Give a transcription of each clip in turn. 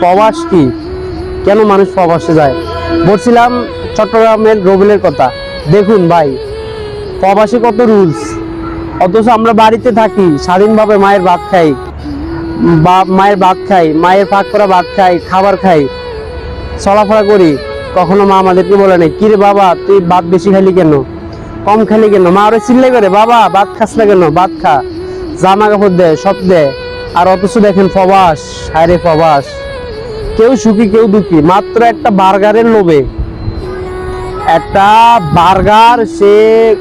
প্রবাস কি, কেন মানুষ প্রবাসে যায়। বলছিলাম চট্টগ্রামের রবিলের কথা। দেখুন ভাই, প্রবাসে কত রুলস, অথচ আমরা বাড়িতে থাকি স্বাধীনভাবে মায়ের ভাত খাই, বা মায়ের ভাত খাই, মায়ের পাক করা ভাত খাই, খাবার খাই, চলাফেরা করি। কখনো মা আমাদেরকে বলে নাই কিরে বাবা তুই ভাত বেশি খালি কেন, কম খালি কেন। মা ওরা চিল্লাই করে বাবা ভাত খাস না কেন, ভাত খা, জামা কাপড় দে, সব দে। আর অথচ দেখেন প্রবাস, হায়রে প্রবাস, কেউ সুখী কেউ দুঃখী মাত্র একটা বার্গারের লোভে। একটা বার্গার সে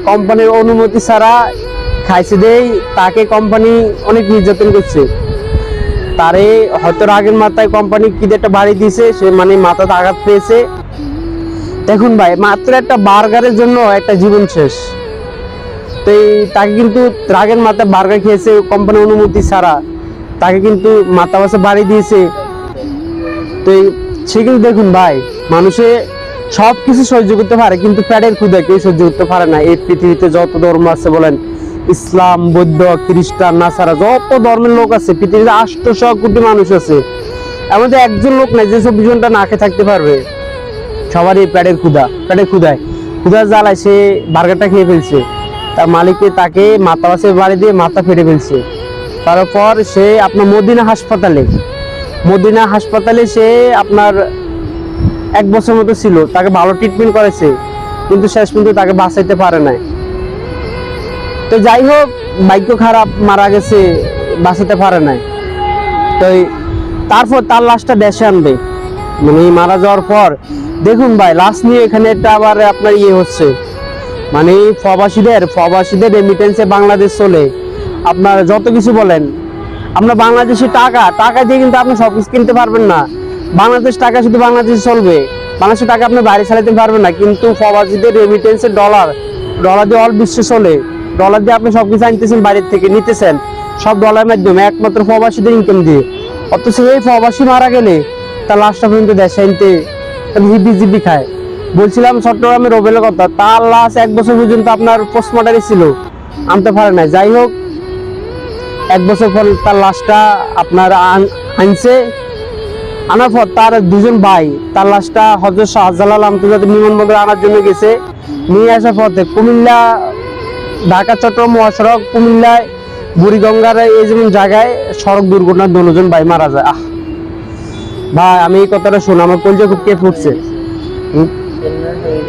কোম্পানির অনুমতি ছাড়া খাইছে দেই, তাকে কোম্পানি অনেক নির্যাতন করছে। তারে হয়তো রাগের মাথায় কোম্পানি কি একটা বাড়ি দিয়েছে, সে মানে মাথাতে আঘাত পেয়েছে। দেখুন ভাই, মাত্র একটা বার্গারের জন্য একটা জীবন শেষ। তো তাকে কিন্তু রাগের মাথায় বার্গার খেয়েছে কোম্পানির অনুমতি ছাড়া, তাকে কিন্তু মাথা বাসে বাড়ি দিয়েছে। তো সে কিন্তু দেখুন ভাই, মানুষে সব কিছু সহ্য করতে পারে কিন্তু পেটের ক্ষুধা কেউ সহ্য করতে পারে না। এই পৃথিবীতে যত ধর্ম আছে বলেন, ইসলাম, বৌদ্ধ, খ্রিস্টান, নাসারা, যত ধর্মের লোক আছে পৃথিবীতে 800 কোটি মানুষ আছে, এর মধ্যে একজন লোক নাই যে 24 ঘন্টা না খেয়ে থাকতে পারবে। সবারই পেটের ক্ষুধা জ্বালায় সে বার্গারটা খেয়ে ফেলছে। তার মালিককে তাকে মাথা বাসে বাড়ি দিয়ে মাথা ফেটে ফেলছে। তারপর সে আপনার মদিনা হাসপাতালে সে আপনার 1 বছর মতো ছিল, তাকে ভালো ট্রিটমেন্ট করেছে কিন্তু শেষ পর্যন্ত তাকে বাঁচাইতে পারে নাই। তো যাই হোক, ভাগ্য খারাপ, মারা গেছে, বাঁচাতে পারে নাই। তো তারপর তার লাশটা দেশে আনবে, মানে মারা যাওয়ার পর দেখুন ভাই, লাশ নিয়ে এখানে একটা আবার আপনার হচ্ছে, মানে প্রবাসীদের রেমিটেন্সে বাংলাদেশ চলে। আপনার যত কিছু বলেন, আমরা বাংলাদেশে টাকা দিয়ে কিন্তু আপনি সবকিছু কিনতে পারবেন না। বাংলাদেশ টাকা শুধু বাংলাদেশে চলবে, বাংলাদেশের টাকা আপনি বাইরে চালাতে পারবেন না। কিন্তু প্রবাসীদের রেমিটেন্সে ডলার দিয়ে অল বিশ্বে চলে। ডলার দিয়ে আপনি সবকিছু আনতেছেন, বাইরের থেকে নিতেছেন, সব ডলারের মাধ্যমে, একমাত্র প্রবাসীদের ইনকাম দিয়ে। অথচ এই প্রবাসী মারা গেলে তার লাশটা পর্যন্ত দেশে আনতে হিবি খায়। বলছিলাম চট্টগ্রামের রবিলের কথা, তার লাশ 1 বছর পর্যন্ত আপনার পোস্টমর্টমে ছিল, আনতে পারে নাই। যাই হোক, 1 বছর পর তার লাশটা আপনার আনছে। আনার পর তার 2জন ভাই তার লাশটা হযরত শাহজালাল আন্তর্জাতিক বিমানবন্দরে আনার জন্য গেছে। নিয়ে আসার পথে কুমিল্লা ঢাকা চট্টগ্রাম মহাসড়ক, কুমিল্লায় বুড়িগঙ্গার এই যেমন জায়গায় সড়ক দুর্ঘটনায় 2জন ভাই মারা যায়। ভাই আমি এই কথাটা শুনে আমার কলজা খুব কেঁপে উঠছে,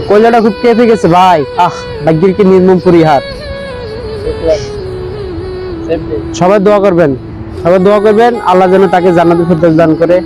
কলজাটা খুব কেঁপে গেছে ভাই। ভাগ্যের কি নির্মম পরিহার। সবাই দোয়া করবেন, আল্লাহ যেন তাকে জান্নাতুল ফেরদৌস দান করে।